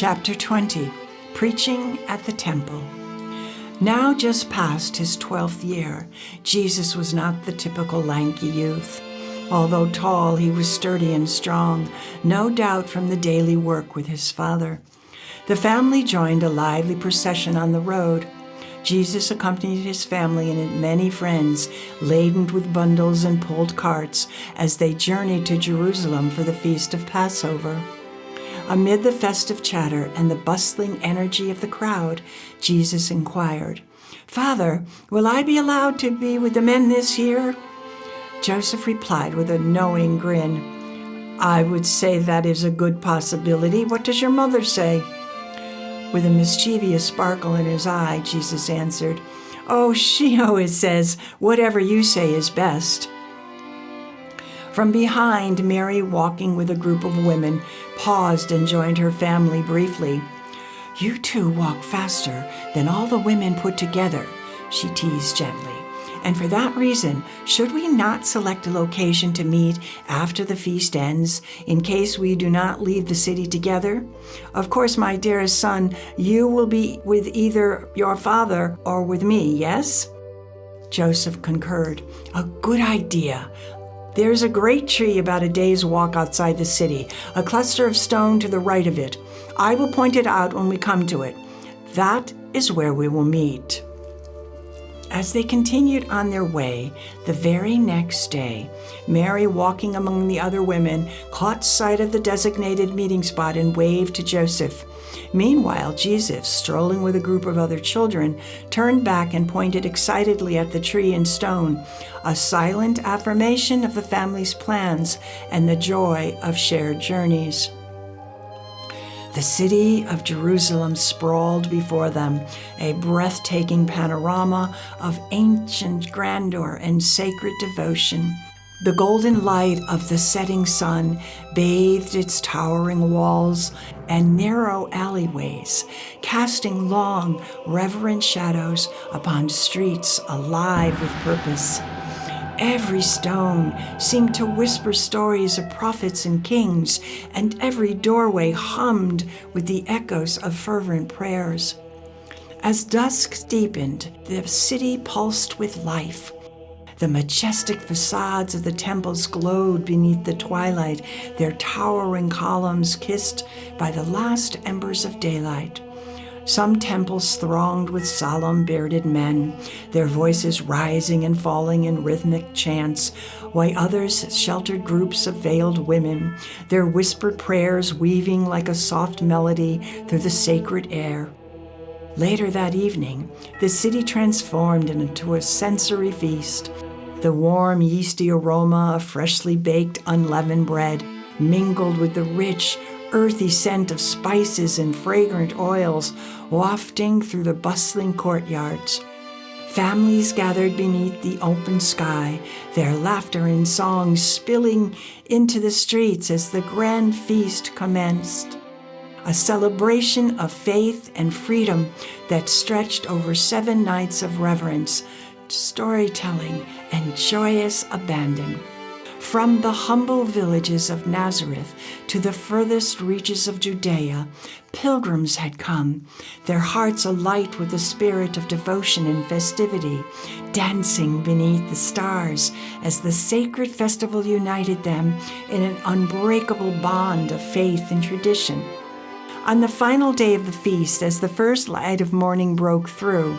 Chapter 20, Preaching at the Temple. Now just past his 12th year, Jesus was not the typical lanky youth. Although tall, he was sturdy and strong, no doubt from the daily work with his Father. The family joined a lively procession on the road. Jesus accompanied his family and many friends, laden with bundles and pulled carts, as they journeyed to Jerusalem for the feast of Passover. Amid the festive chatter and the bustling energy of the crowd, Jesus inquired, "Father, will I be allowed to be with the men this year?" Joseph replied with a knowing grin, "I would say that is a good possibility. What does your mother say?" With a mischievous sparkle in his eye, Jesus answered, "Oh, she always says, whatever you say is best." From behind, Mary, walking with a group of women, paused and joined her family briefly. "You two walk faster than all the women put together," she teased gently. "And for that reason, should we not select a location to meet after the feast ends, in case we do not leave the city together? Of course, my dearest son, you will be with either your father or with me, yes?" Joseph concurred. "A good idea. There's a great tree about a day's walk outside the city, a cluster of stone to the right of it. I will point it out when we come to it. That is where we will meet." As they continued on their way, the very next day, Mary, walking among the other women, caught sight of the designated meeting spot and waved to Joseph. Meanwhile, Jesus, strolling with a group of other children, turned back and pointed excitedly at the tree and stone, a silent affirmation of the family's plans and the joy of shared journeys. The city of Jerusalem sprawled before them, a breathtaking panorama of ancient grandeur and sacred devotion. The golden light of the setting sun bathed its towering walls and narrow alleyways, casting long, reverent shadows upon streets alive with purpose. Every stone seemed to whisper stories of prophets and kings, and every doorway hummed with the echoes of fervent prayers. As dusk deepened, the city pulsed with life. The majestic facades of the temples glowed beneath the twilight, their towering columns kissed by the last embers of daylight. Some temples thronged with solemn, bearded men, their voices rising and falling in rhythmic chants, while others sheltered groups of veiled women, their whispered prayers weaving like a soft melody through the sacred air. Later that evening, the city transformed into a sensory feast. The warm, yeasty aroma of freshly baked, unleavened bread mingled with the rich, earthy scent of spices and fragrant oils wafting through the bustling courtyards. Families gathered beneath the open sky, their laughter and songs spilling into the streets as the grand feast commenced. A celebration of faith and freedom that stretched over 7 nights of reverence, storytelling, and joyous abandon. From the humble villages of Nazareth to the furthest reaches of Judea, pilgrims had come, their hearts alight with the spirit of devotion and festivity, dancing beneath the stars as the sacred festival united them in an unbreakable bond of faith and tradition. On the final day of the feast, as the first light of morning broke through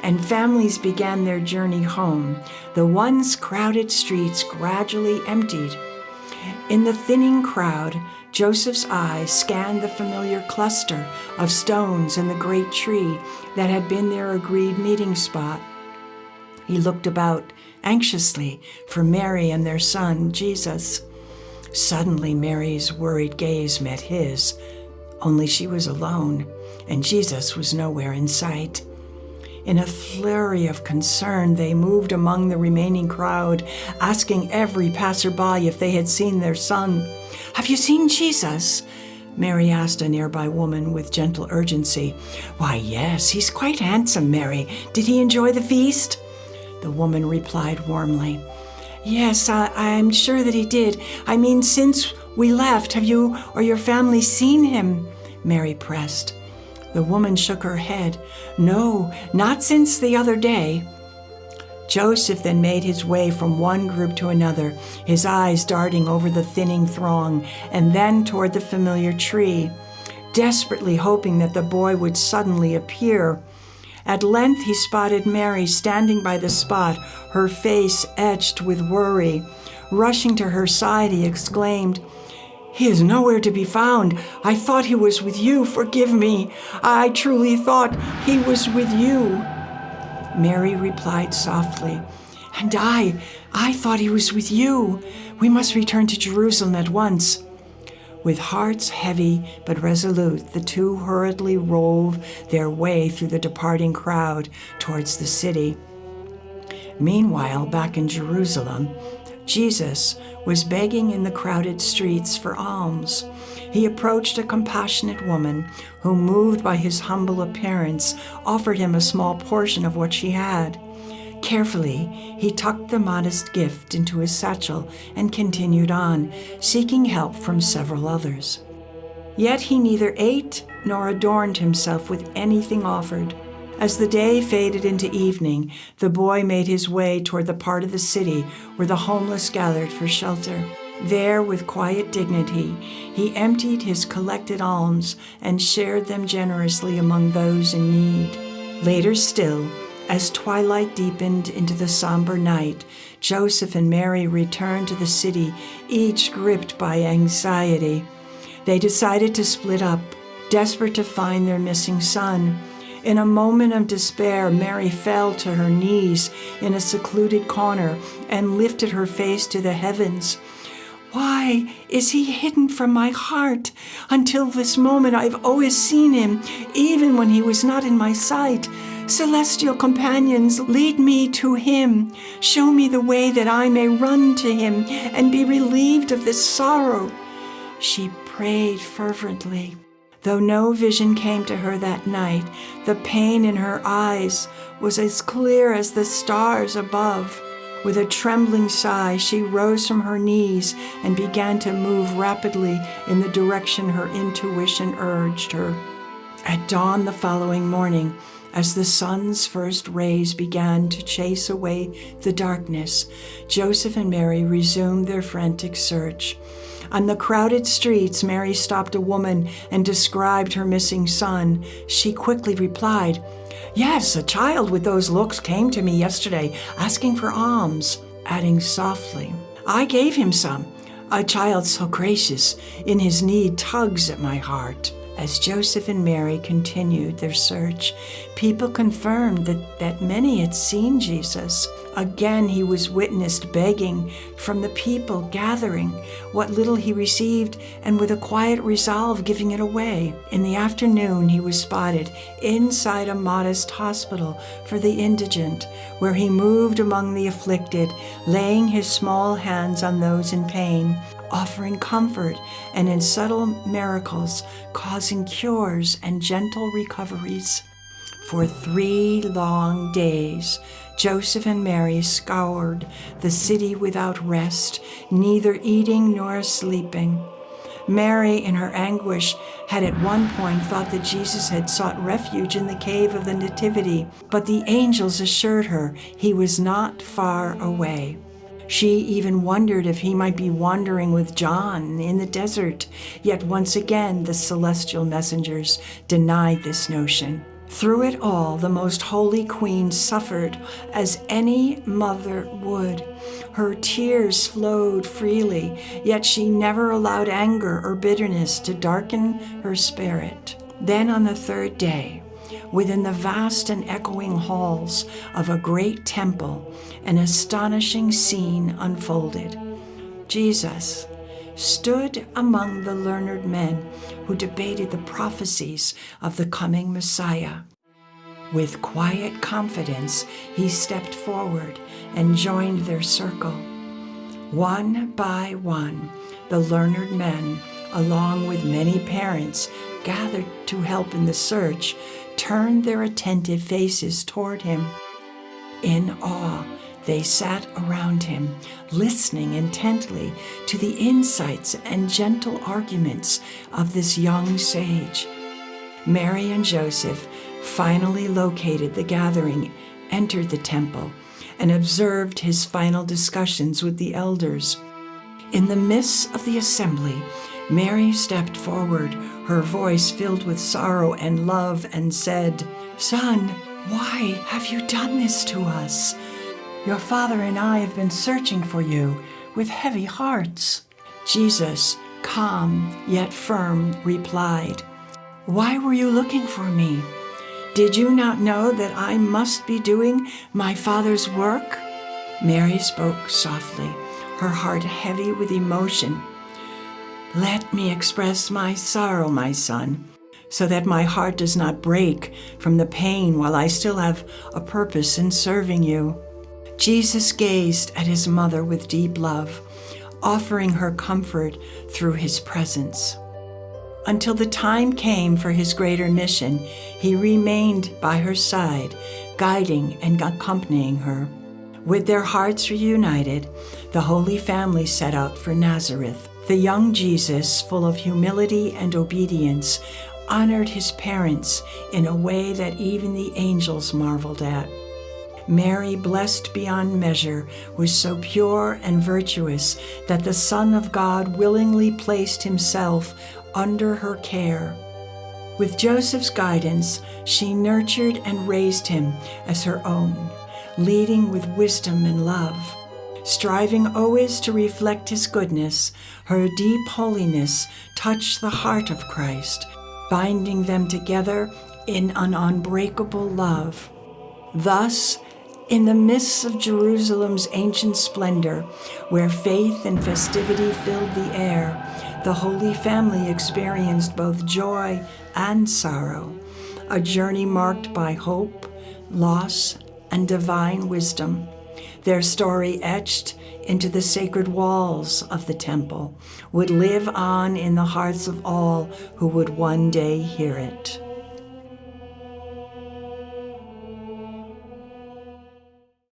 and families began their journey home, the once crowded streets gradually emptied. In the thinning crowd, Joseph's eyes scanned the familiar cluster of stones and the great tree that had been their agreed meeting spot. He looked about anxiously for Mary and their son, Jesus. Suddenly, Mary's worried gaze met his. Only she was alone, and Jesus was nowhere in sight. In a flurry of concern, they moved among the remaining crowd, asking every passerby if they had seen their son. "Have you seen Jesus?" Mary asked a nearby woman with gentle urgency. "Why, yes, he's quite handsome, Mary. Did he enjoy the feast?" The woman replied warmly, "Yes, I'm sure that he did. I mean, since we left, have you or your family seen him?" Mary pressed. The woman shook her head. No, not since the other day. Joseph then made his way from one group to another, his eyes darting over the thinning throng and then toward the familiar tree, desperately hoping that the boy would suddenly appear. At length he spotted Mary standing by the spot, her face etched with worry. Rushing to her side, he exclaimed, "He is nowhere to be found. I thought he was with you. Forgive me. I truly thought he was with you." Mary replied softly, "And I thought he was with you. We must return to Jerusalem at once." With hearts heavy but resolute, the two hurriedly rove their way through the departing crowd towards the city. Meanwhile, back in Jerusalem, Jesus was begging in the crowded streets for alms. He approached a compassionate woman who, moved by his humble appearance, offered him a small portion of what she had. Carefully, he tucked the modest gift into his satchel and continued on, seeking help from several others. Yet he neither ate nor adorned himself with anything offered. As the day faded into evening, the boy made his way toward the part of the city where the homeless gathered for shelter. There, with quiet dignity, he emptied his collected alms and shared them generously among those in need. Later still, as twilight deepened into the somber night, Joseph and Mary returned to the city, each gripped by anxiety. They decided to split up, desperate to find their missing son. In a moment of despair, Mary fell to her knees in a secluded corner and lifted her face to the heavens. "Why is he hidden from my heart? Until this moment I've always seen him, even when he was not in my sight. Celestial companions, lead me to him. Show me the way that I may run to him and be relieved of this sorrow." She prayed fervently. Though no vision came to her that night, the pain in her eyes was as clear as the stars above. With a trembling sigh, she rose from her knees and began to move rapidly in the direction her intuition urged her. At dawn the following morning, as the sun's first rays began to chase away the darkness, Joseph and Mary resumed their frantic search. On the crowded streets, Mary stopped a woman and described her missing son. She quickly replied, "Yes, a child with those looks came to me yesterday asking for alms," adding softly, "I gave him some. A child so gracious in his need tugs at my heart." As Joseph and Mary continued their search, people confirmed that many had seen Jesus. Again he was witnessed begging from the people gathering what little he received, and with a quiet resolve giving it away. In the afternoon he was spotted inside a modest hospital for the indigent, where he moved among the afflicted, laying his small hands on those in pain, offering comfort, and in subtle miracles causing cures and gentle recoveries. For 3 long days, Joseph and Mary scoured the city without rest, neither eating nor sleeping. Mary, in her anguish, had at one point thought that Jesus had sought refuge in the cave of the Nativity, but the angels assured her he was not far away. She even wondered if he might be wandering with John in the desert, yet once again the celestial messengers denied this notion. Through it all, the most holy queen suffered as any mother would. Her tears flowed freely, yet she never allowed anger or bitterness to darken her spirit. Then on the 3rd day, within the vast and echoing halls of a great temple, an astonishing scene unfolded. Jesus stood among the learned men who debated the prophecies of the coming Messiah. With quiet confidence, he stepped forward and joined their circle. One by one, the learned men, along with many parents gathered to help in the search, turned their attentive faces toward him. In awe, They sat around him, listening intently to the insights and gentle arguments of this young sage. Mary and Joseph finally located the gathering, entered the temple, and observed his final discussions with the elders. In the midst of the assembly, Mary stepped forward, her voice filled with sorrow and love, and said, "Son, why have you done this to us? Your father and I have been searching for you with heavy hearts." Jesus, calm yet firm, replied, "Why were you looking for me? Did you not know that I must be doing my Father's work?" Mary spoke softly, her heart heavy with emotion. "Let me express my sorrow, my son, so that my heart does not break from the pain while I still have a purpose in serving you." Jesus gazed at his mother with deep love, offering her comfort through his presence. Until the time came for his greater mission, he remained by her side, guiding and accompanying her. With their hearts reunited, the Holy Family set out for Nazareth. The young Jesus, full of humility and obedience, honored his parents in a way that even the angels marveled at. Mary, blessed beyond measure, was so pure and virtuous that the Son of God willingly placed himself under her care. With Joseph's guidance, she nurtured and raised him as her own, leading with wisdom and love. Striving always to reflect his goodness, her deep holiness touched the heart of Christ, binding them together in an unbreakable love. Thus, in the midst of Jerusalem's ancient splendor, where faith and festivity filled the air, the Holy Family experienced both joy and sorrow, a journey marked by hope, loss, and divine wisdom. Their story, etched into the sacred walls of the temple, would live on in the hearts of all who would one day hear it.